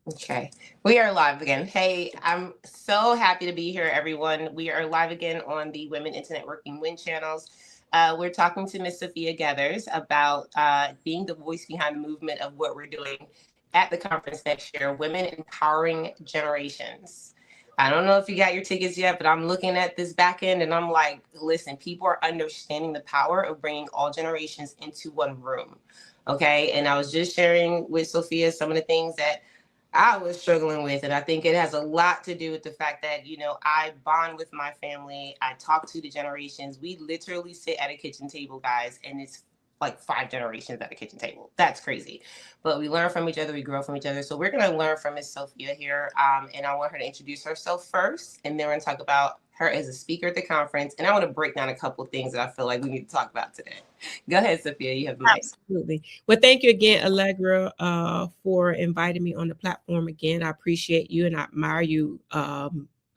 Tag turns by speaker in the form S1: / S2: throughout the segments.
S1: Okay, we are live again. Hey, I'm so happy to be here, everyone. We are live again on the Women into Networking Win channels. We're talking to Miss Sophia Gethers about being the voice behind the movement of what we're doing at the conference next year, Women Empowering Generations. I don't know if you got your tickets yet, but I'm looking at this back end and I'm like, listen, people are understanding the power of bringing all generations into one room. Okay, and I was just sharing with Sophia some of the things that I was struggling with it. I think it has a lot to do with the fact that, I bond with my family. I talk to the generations. We literally sit at a kitchen table, guys, and it's like 5 generations at a kitchen table. That's crazy. But we learn from each other. We grow from each other. So we're going to learn from Miss Sophia here. And I want her to introduce herself first. And then we're going to talk about her as a speaker at the conference. And I want to break down a couple of things that I feel like we need to talk about today. Go ahead, Sophia. You have the mic.
S2: Absolutely. Well, thank you again, Allegra, for inviting me on the platform again. I appreciate you and I admire you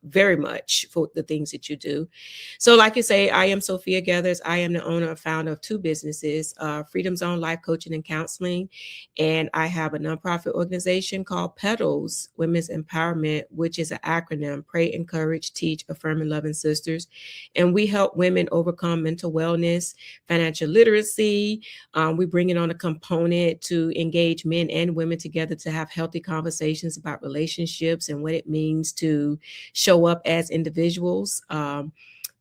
S2: very much for the things that you do. So, like you say, I am Sophia Gethers. I am the owner and founder of 2 businesses, Freedom Zone Life Coaching and Counseling. And I have a nonprofit organization called Petals Women's Empowerment, which is an acronym: Pray, Encourage, Teach, Affirm, and Loving Sisters. And we help women overcome mental wellness, financial literacy. We bring in on a component to engage men and women together to have healthy conversations about relationships and what it means to show up as individuals.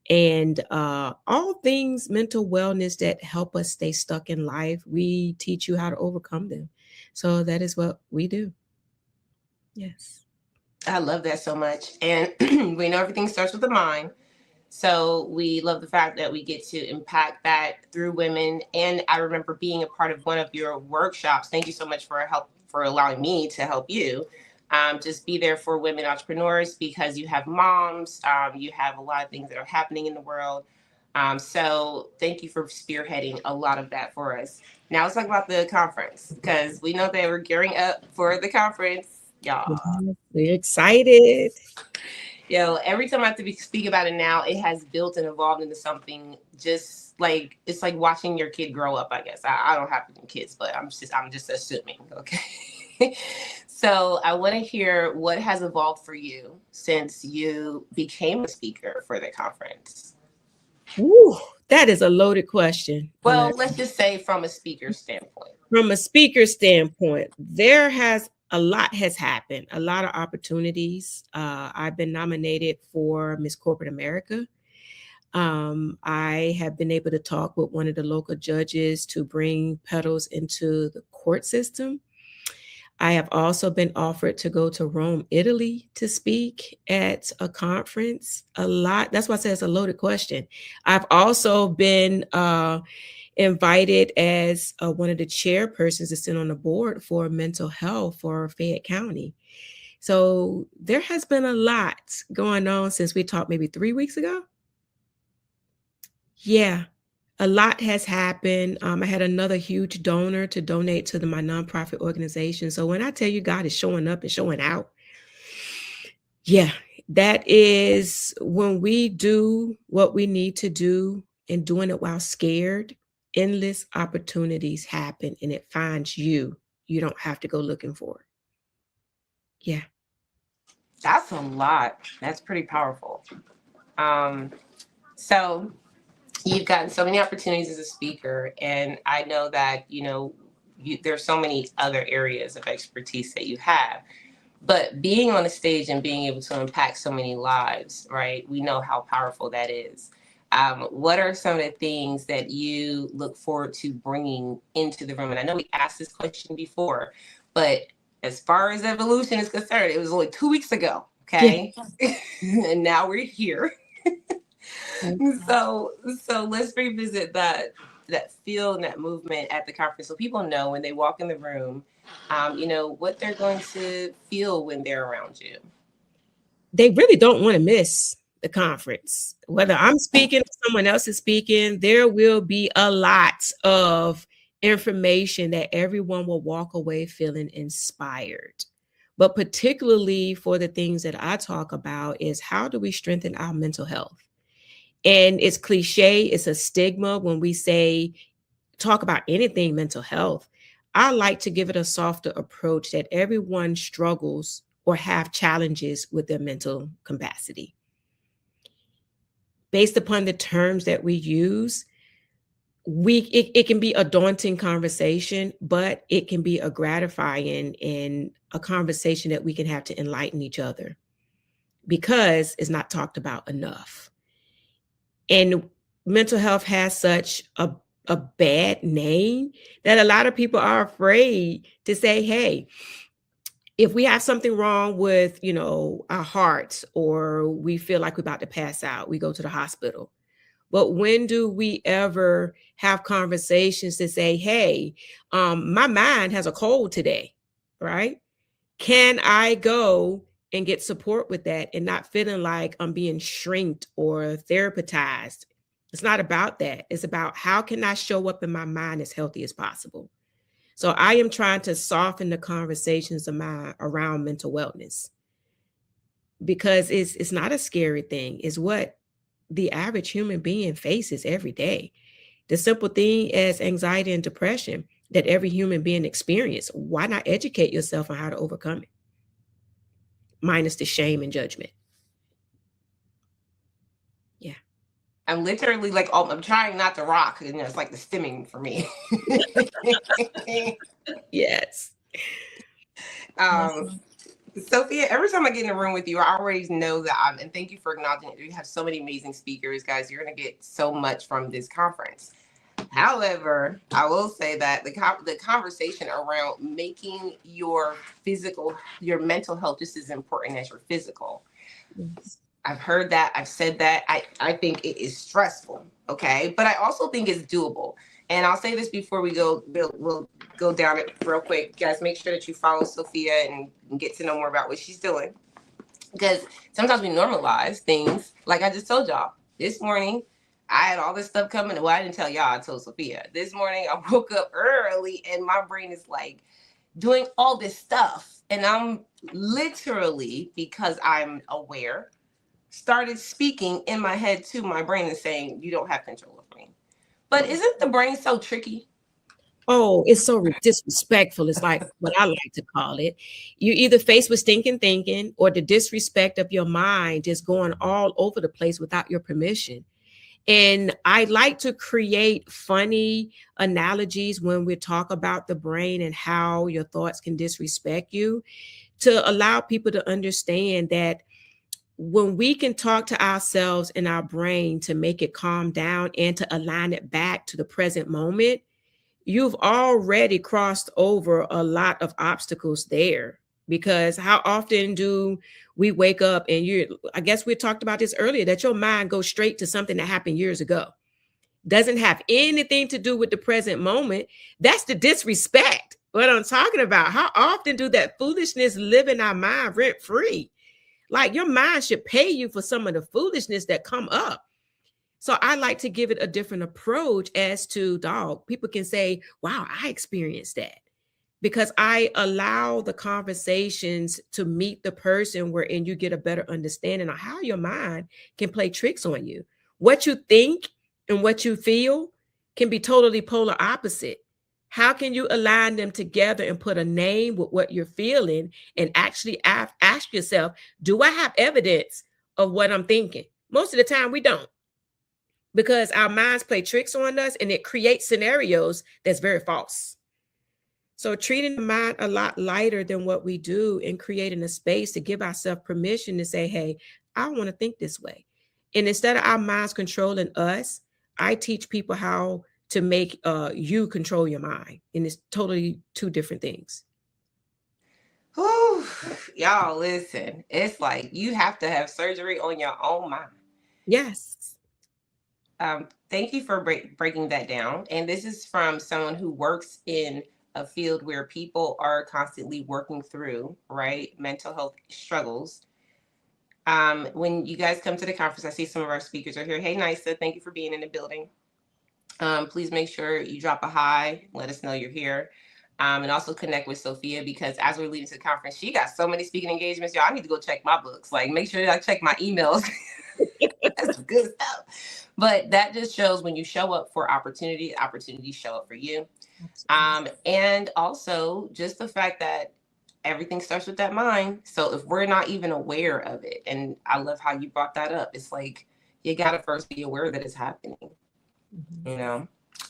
S2: And all things mental wellness that help us stay stuck in life. We teach you how to overcome them. So that is what we do. Yes.
S1: I love that so much. And we know everything starts with the mind. So we love the fact that we get to impact that through women. And I remember being a part of one of your workshops. Thank you so much for allowing me to help you. Just be there for women entrepreneurs because you have moms, you have a lot of things that are happening in the world. So thank you for spearheading a lot of that for us. Now let's talk about the conference because we know that we're gearing up for the conference, y'all.
S2: We're excited.
S1: Every time I have to speak about it now, it has built and evolved into something just like it's like watching your kid grow up. I guess I don't have any kids, but I'm just assuming. Okay, so I want to hear what has evolved for you since you became a speaker for the conference.
S2: Ooh, that is a loaded question.
S1: Well, let's just say from a speaker standpoint.
S2: From a speaker standpoint, a lot has happened, a lot of opportunities. I've been nominated for Miss Corporate America. I have been able to talk with one of the local judges to bring Petals into the court system. I have also been offered to go to Rome, Italy to speak at a conference. A lot. That's why I say it's a loaded question. I've also been invited as one of the chairpersons to sit on the board for mental health for Fayette County. So there has been a lot going on since we talked maybe 3 weeks ago. Yeah, a lot has happened. I had another huge donor to donate to my nonprofit organization. So when I tell you God is showing up and showing out, yeah, that is when we do what we need to do and doing it while scared, endless opportunities happen and it finds you. You don't have to go looking for it. Yeah.
S1: That's a lot. That's pretty powerful. So you've gotten so many opportunities as a speaker, and I know that there's so many other areas of expertise that you have, but being on a stage and being able to impact so many lives, right? We know how powerful that is. What are some of the things that you look forward to bringing into the room? And I know we asked this question before, but as far as evolution is concerned, it was only 2 weeks ago, okay? Yeah. And now we're here. So let's revisit that feel and that movement at the conference, so people know when they walk in the room, what they're going to feel when they're around you.
S2: They really don't want to miss the conference. Whether I'm speaking or someone else is speaking, there will be a lot of information that everyone will walk away feeling inspired. But particularly for the things that I talk about is how do we strengthen our mental health? And it's cliche, it's a stigma when we say talk about anything mental health. I like to give it a softer approach that everyone struggles or have challenges with their mental capacity. Based upon the terms that we use, it can be a daunting conversation, but it can be a gratifying and a conversation that we can have to enlighten each other because it's not talked about enough. And mental health has such a bad name that a lot of people are afraid to say, hey, if we have something wrong with, our hearts, or we feel like we're about to pass out, we go to the hospital. But when do we ever have conversations to say, hey, my mind has a cold today, right? Can I go and get support with that and not feeling like I'm being shrinked or therapized? It's not about that. It's about how can I show up in my mind as healthy as possible. So I am trying to soften the conversations of mine around mental wellness because it's not a scary thing. It's what the average human being faces every day. The simple thing as anxiety and depression that every human being experiences. Why not educate yourself on how to overcome it? Minus the shame and judgment. Yeah.
S1: I'm literally like, oh, I'm trying not to rock. It's like the stimming for me.
S2: Yes.
S1: um, Sophia, every time I get in a room with you, I always know that and thank you for acknowledging it. You have so many amazing speakers, guys. You're going to get so much from this conference. However, I will say that the conversation around making your mental health just as important as your physical.
S2: Yes.
S1: I've heard that. I've said that. I think it is stressful. Okay. But I also think it's doable. And I'll say this before we'll go down it real quick. Guys, make sure that you follow Sophia and get to know more about what she's doing. Because sometimes we normalize things. Like I just told y'all this morning, I had all this stuff coming. Well, I didn't tell y'all. I told Sophia. This morning, I woke up early and my brain is like doing all this stuff. And I'm literally, because I'm aware, started speaking in my head to my brain and saying, you don't have control of me. But isn't the brain so tricky?
S2: Oh, it's so disrespectful. It's like what I like to call it. You either face with stinking thinking or the disrespect of your mind just going all over the place without your permission. And I like to create funny analogies when we talk about the brain and how your thoughts can disrespect you to allow people to understand that when we can talk to ourselves in our brain to make it calm down and to align it back to the present moment, you've already crossed over a lot of obstacles there. Because how often do we wake up and I guess we talked about this earlier, that your mind goes straight to something that happened years ago. Doesn't have anything to do with the present moment. That's the disrespect. What I'm talking about. How often do that foolishness live in our mind rent free? Like your mind should pay you for some of the foolishness that come up. So I like to give it a different approach as to dog. People can say, wow, I experienced that because I allow the conversations to meet the person wherein you get a better understanding of how your mind can play tricks on you. What you think and what you feel can be totally polar opposite. How can you align them together and put a name with what you're feeling and actually ask yourself, do I have evidence of what I'm thinking? Most of the time we don't, because our minds play tricks on us and it creates scenarios that's very false. So treating the mind a lot lighter than what we do and creating a space to give ourselves permission to say, hey, I want to think this way. And instead of our minds controlling us, I teach people how to make you control your mind. And it's totally two different things.
S1: Whew, y'all, listen. It's like you have to have surgery on your own mind.
S2: Yes.
S1: Thank you for breaking that down. And this is from someone who works in a field where people are constantly working through, right, mental health struggles. When you guys come to the conference, I see some of our speakers are here. Hey, Nisa, thank you for being in the building. Please make sure you drop a hi. Let us know you're here. And also connect with Sophia, because as we're leading to the conference, she got so many speaking engagements. Y'all, I need to go check my books. Like, make sure I check my emails. That's some good stuff. But that just shows when you show up for opportunities show up for you.
S2: Absolutely.
S1: And also just the fact that everything starts with that mind. So if we're not even aware of it, and I love how you brought that up, it's like you got to first be aware that it's happening,
S2: Mhm.
S1: you know?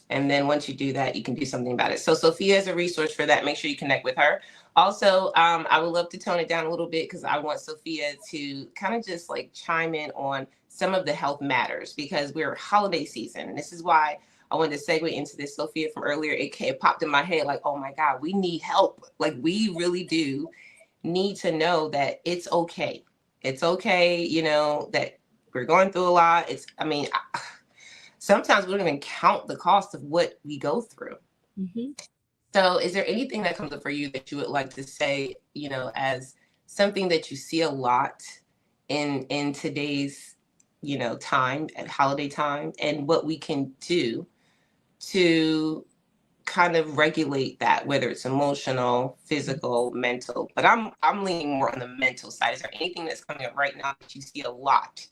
S1: And then once you do that, you can do something about it. So Sophia is a resource for that. Make sure you connect with her. Also, I would love to tone it down a little bit because I want Sophia to kind of just like chime in on some of the health matters because we're holiday season. And this is why I wanted to segue into this, Sophia, from earlier. It popped in my head like, oh my God, we need help. Like we really do need to know that it's okay. It's okay, that we're going through a lot. I mean, sometimes we don't even count the cost of what we go through.
S2: Mhm.
S1: So, is there anything that comes up for you that you would like to say, as something that you see a lot in today's, time at holiday time, and what we can do to kind of regulate that, whether it's emotional, physical, mental. But I'm leaning more on the mental side. Is there anything that's coming up right now that you see a lot,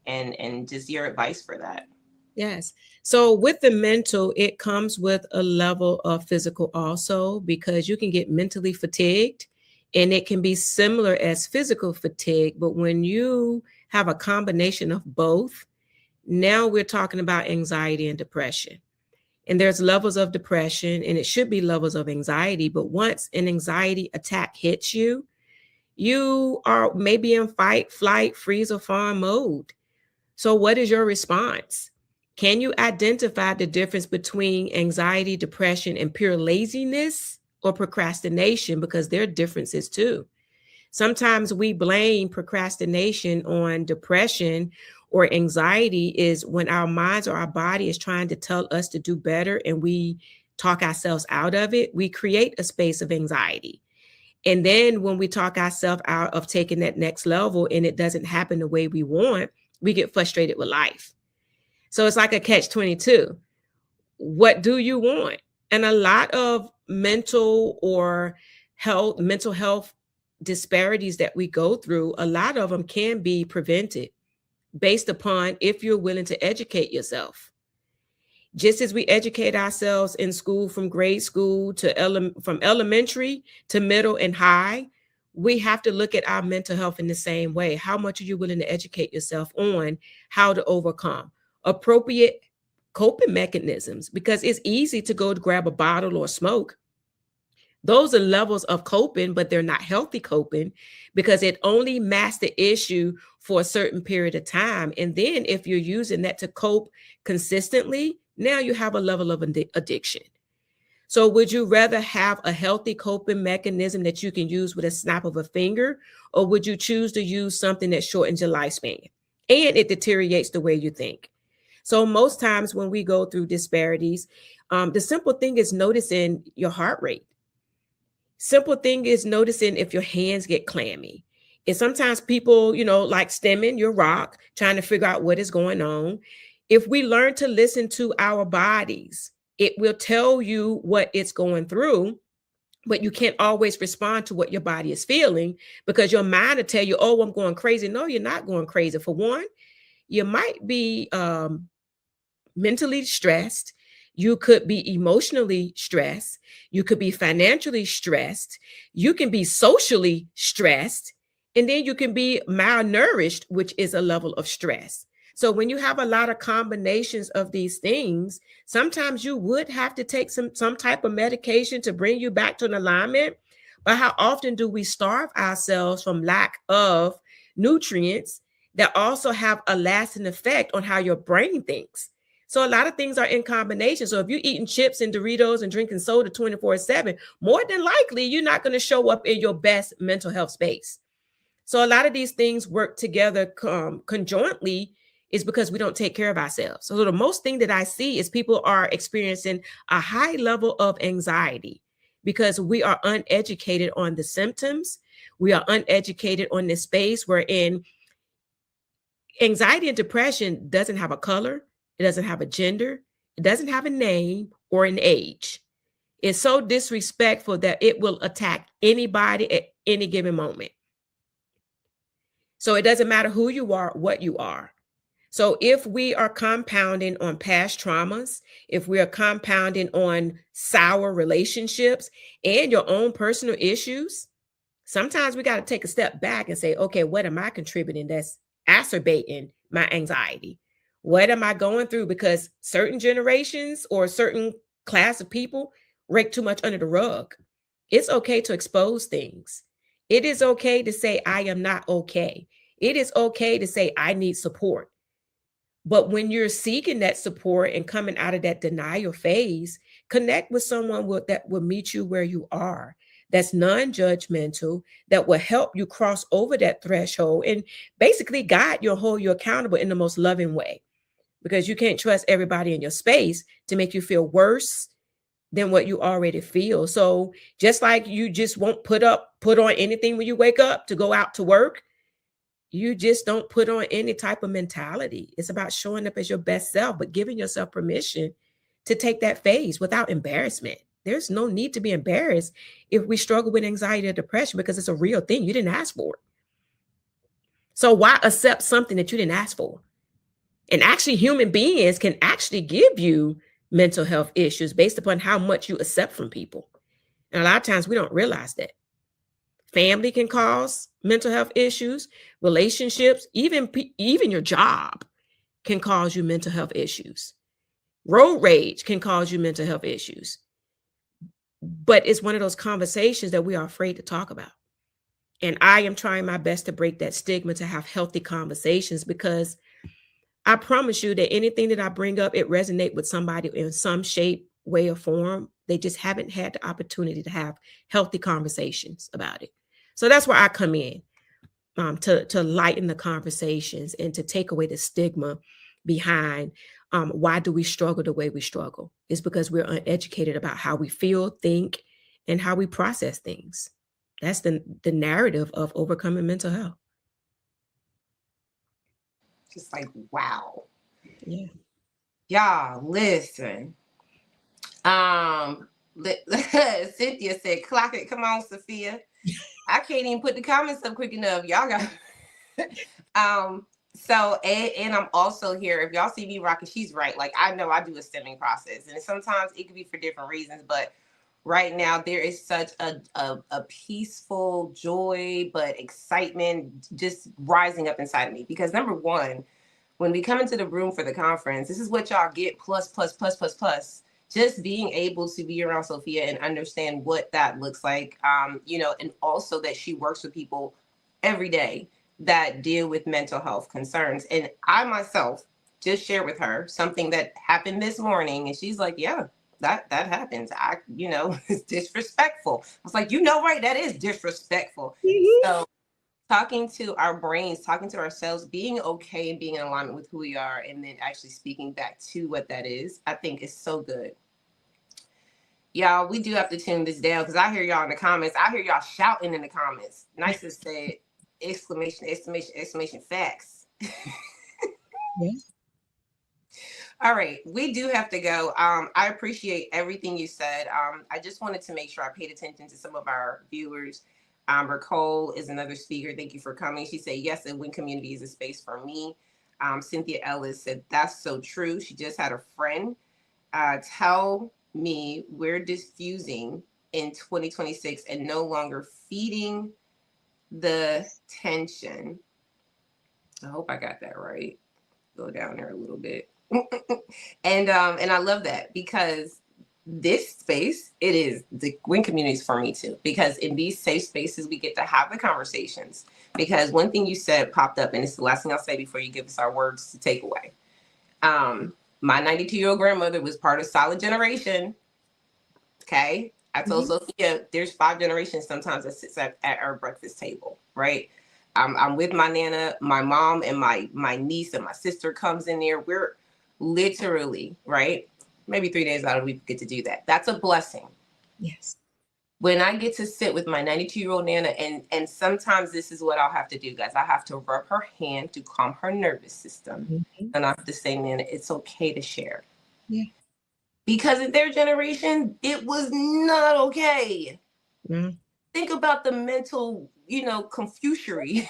S1: and just your advice for that?
S2: Yes. So with the mental, it comes with a level of physical also because you can get mentally fatigued and it can be similar as physical fatigue. But when you have a combination of both, now we're talking about anxiety and depression. And there's levels of depression and it should be levels of anxiety. But once an anxiety attack hits you, you are maybe in fight, flight, freeze, or fawn mode. So, what is your response? Can you identify the difference between anxiety, depression, and pure laziness or procrastination? Because there are differences too. Sometimes we blame procrastination on depression or anxiety is when our minds or our body is trying to tell us to do better and we talk ourselves out of it. We create a space of anxiety. And then when we talk ourselves out of taking that next level and it doesn't happen the way we want, we get frustrated with life. So it's like a catch 22. What do you want? And a lot of mental health disparities that we go through, a lot of them can be prevented based upon if you're willing to educate yourself. Just as we educate ourselves in school from grade school to from elementary to middle and high, we have to look at our mental health in the same way. How much are you willing to educate yourself on how to overcome appropriate coping mechanisms? Because it's easy to go to grab a bottle or smoke. Those are levels of coping, but they're not healthy coping because it only masks the issue for a certain period of time. And then if you're using that to cope consistently, now you have a level of addiction. So would you rather have a healthy coping mechanism that you can use with a snap of a finger, or would you choose to use something that shortens your lifespan and it deteriorates the way you think? So most times when we go through disparities, the simple thing is noticing your heart rate. Simple thing is noticing if your hands get clammy. And sometimes people, like stemming your rock, trying to figure out what is going on. If we learn to listen to our bodies, it will tell you what it's going through, but you can't always respond to what your body is feeling because your mind will tell you, oh, I'm going crazy. No, you're not going crazy. For one, you might be mentally stressed. You could be emotionally stressed. You could be financially stressed. You can be socially stressed. And then you can be malnourished, which is a level of stress. So when you have a lot of combinations of these things, sometimes you would have to take some type of medication to bring you back to an alignment. But how often do we starve ourselves from lack of nutrients that also have a lasting effect on how your brain thinks? So a lot of things are in combination. So if you're eating chips and Doritos and drinking soda 24/7, more than likely you're not going to show up in your best mental health space. So a lot of these things work together conjointly is because we don't take care of ourselves. So the most thing that I see is people are experiencing a high level of anxiety because we are uneducated on the symptoms. We are uneducated on this space wherein anxiety and depression doesn't have a color, it doesn't have a gender, it doesn't have a name or an age. It's so disrespectful that it will attack anybody at any given moment. So it doesn't matter who you are, what you are. So if we are compounding on past traumas, if we are compounding on sour relationships and your own personal issues, sometimes we got to take a step back and say, okay, what am I contributing that's exacerbating my anxiety? What am I going through? Because certain generations or a certain class of people rake too much under the rug. It's okay to expose things. It is okay to say, I am not okay. It is okay to say, I need support. But when you're seeking that support and coming out of that denial phase, connect with someone that will meet you where you are. That's non-judgmental, that will help you cross over that threshold and basically guide you, hold you accountable in the most loving way. Because you can't trust everybody in your space to make you feel worse than what you already feel. So just like you just won't put on anything when you wake up to go out to work, you just don't put on any type of mentality. It's about showing up as your best self, but giving yourself permission to take that phase without embarrassment. There's no need to be embarrassed if we struggle with anxiety or depression because it's a real thing. You didn't ask for it. So why accept something that you didn't ask for? And actually, human beings can actually give you mental health issues based upon how much you accept from people. And a lot of times we don't realize that. Family can cause mental health issues, relationships, even your job can cause you mental health issues. Road rage can cause you mental health issues. But it's one of those conversations that we are afraid to talk about. And I am trying my best to break that stigma, to have healthy conversations, because I promise you that anything that I bring up, it resonates with somebody in some shape, way, or form. They just haven't had the opportunity to have healthy conversations about it. So that's where I come in, to lighten the conversations and to take away the stigma behind why do we struggle the way we struggle. It's because we're uneducated about how we feel, think, and how we process things. That's the narrative of overcoming mental health.
S1: Just like, wow.
S2: Yeah.
S1: Y'all, listen. Um, Cynthia said, clock it. Come on, Sophia. I can't even put the comments up quick enough. Y'all got so and I'm also here. If y'all see me rocking, she's right. Like, I know I do a stemming process, and sometimes it could be for different reasons, but right now there is such a peaceful joy, but excitement just rising up inside of me. Because number one, when we come into the room for the conference, this is what y'all get, plus plus plus plus plus. Just being able to be around Sophia and understand what that looks like, and also that she works with people every day that deal with mental health concerns. And I myself just shared with her something that happened this morning, and she's like, "Yeah, that happens. It's disrespectful." I was like, right? That is disrespectful.
S2: Mhm.
S1: So talking to our brains, talking to ourselves, being okay and being in alignment with who we are, and then actually speaking back to what that is, I think is so good. Y'all, we do have to tune this down because I hear y'all in the comments. I hear y'all shouting in the comments. Nice to say exclamation, exclamation, exclamation, facts.
S2: Yeah.
S1: All right, we do have to go. I appreciate everything you said. I just wanted to make sure I paid attention to some of our viewers. Ricole is another speaker. Thank you for coming. She said, yes, the Win community is a space for me. Cynthia Ellis said, that's so true. She just had a friend tell me we're diffusing in 2026 and no longer feeding the tension. I hope I got that right. Go down there a little bit. And I love that because this space, it is the Win communities for me too, because in these safe spaces we get to have the conversations. Because one thing you said popped up, and it's the last thing I'll say before you give us our words to take away. My 92-year-old grandmother was part of solid generation. Okay, I told Sophia there's 5 generations sometimes that sits at our breakfast table, right? I'm with my nana, my mom, and my niece and my sister comes in there. We're literally, right, maybe 3 days out of the week get to do that. That's a blessing.
S2: Yes.
S1: When I get to sit with my 92-year-old nana, and sometimes this is what I'll have to do, guys. I have to rub her hand to calm her nervous system,
S2: Mhm.
S1: and I have to say, nana, it's okay to share.
S2: Yeah.
S1: Because in their generation, it was not okay.
S2: Mm.
S1: Think about the mental, confusion.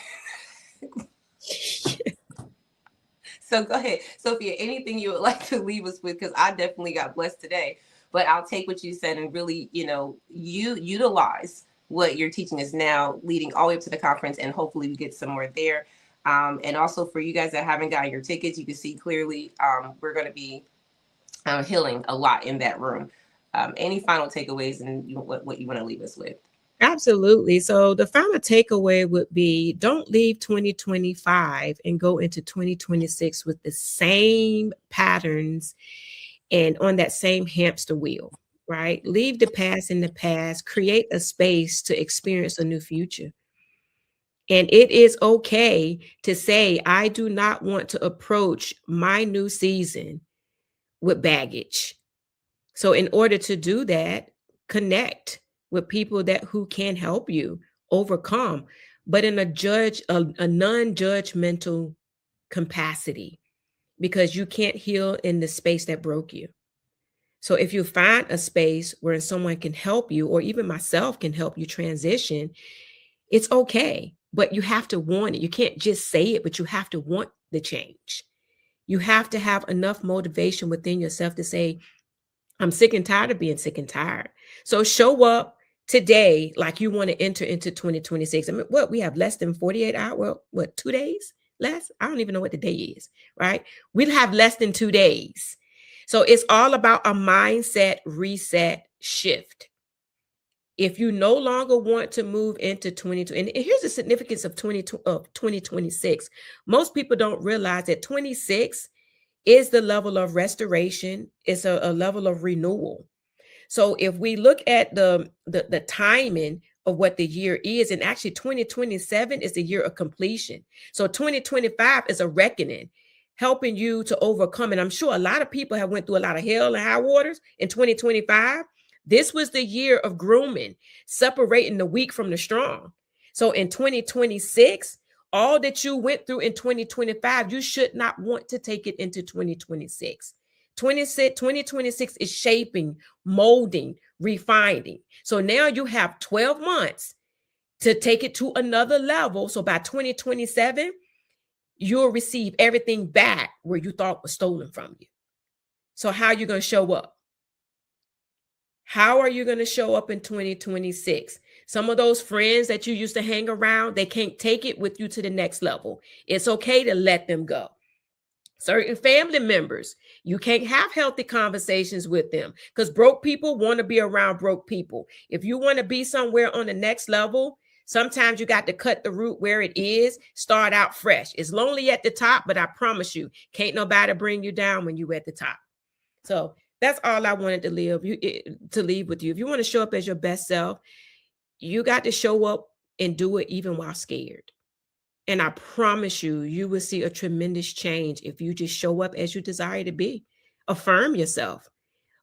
S1: So go ahead, Sophia, anything you would like to leave us with, because I definitely got blessed today. But I'll take what you said and really, you utilize what you're teaching us now, leading all the way up to the conference, and hopefully we get some more there. And also for you guys that haven't gotten your tickets, you can see clearly we're going to be healing a lot in that room. Any final takeaways and what you want to leave us with?
S2: Absolutely. So the final takeaway would be don't leave 2025 and go into 2026 with the same patterns and on that same hamster wheel, right? Leave the past in the past, create a space to experience a new future. And it is okay to say, I do not want to approach my new season with baggage. So in order to do that, connect with people that who can help you overcome, but in a non-judgmental capacity, because you can't heal in the space that broke you. So if you find a space where someone can help you, or even myself can help you transition, it's okay. But you have to want it. You can't just say it, but you have to want the change. You have to have enough motivation within yourself to say, I'm sick and tired of being sick and tired. So show up today like you want to enter into 2026. I mean, what, we have less than 48 hours, well, what, 2 days less? I don't even know what the day is, right? We'll have less than 2 days. So it's all about a mindset reset shift. If you no longer want to move into 2020, and here's the significance of 2026. Most people don't realize that 26 is the level of restoration. It's a level of renewal. So if we look at the timing of what the year is, and actually 2027 is the year of completion. So 2025 is a reckoning, helping you to overcome. And I'm sure a lot of people have went through a lot of hell and high waters in 2025. This was the year of grooming, separating the weak from the strong. So in 2026, all that you went through in 2025, you should not want to take it into 2026. 2026 is shaping, molding, refining. So now you have 12 months to take it to another level. So by 2027, you'll receive everything back where you thought was stolen from you. So how are you going to show up? How are you going to show up in 2026? Some of those friends that you used to hang around, they can't take it with you to the next level. It's okay to let them go. Certain family members, you can't have healthy conversations with them because broke people want to be around broke people. If you want to be somewhere on the next level, sometimes you got to cut the root where it is, start out fresh. It's lonely at the top, but I promise you, can't nobody bring you down when you're at the top. So that's all I wanted to leave with you. If you want to show up as your best self, you got to show up and do it even while scared. And I promise you, you will see a tremendous change if you just show up as you desire to be. Affirm yourself.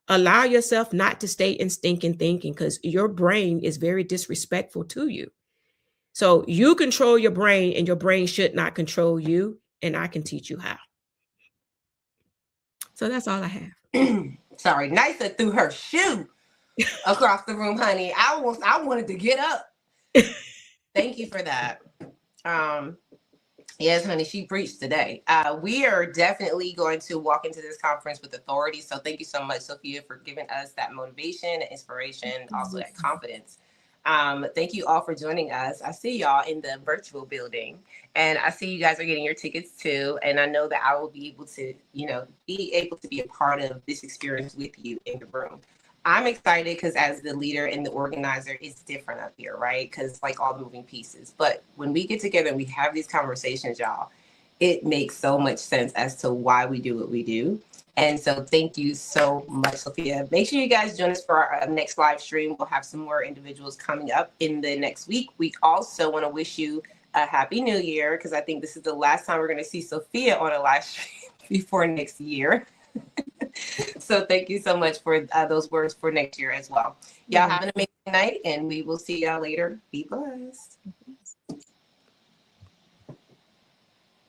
S2: Allow yourself not to stay in stinking thinking because your brain is very disrespectful to you. So you control your brain and your brain should not control you. And I can teach you how. So that's all I have.
S1: Sorry, Nysa threw her shoe across the room, honey. I wanted to get up. Thank you for that. Yes, honey, she preached today. We are definitely going to walk into this conference with authority. So thank you so much, Sophia, for giving us that motivation, inspiration, also that confidence. Thank you all for joining us. I see y'all in the virtual building, and I see you guys are getting your tickets too. And I know that I will be able to, be a part of this experience with you in the room. I'm excited because as the leader and the organizer, it's different up here, right? Because like all the moving pieces. But when we get together and we have these conversations, y'all, it makes so much sense as to why we do what we do. And so thank you so much, Sophia. Make sure you guys join us for our next live stream. We'll have some more individuals coming up in the next week. We also want to wish you a happy new year because I think this is the last time we're going to see Sophia on a live stream before next year. So thank you so much for those words for next year as well. Y'all have an amazing night and we will see y'all later. Be blessed.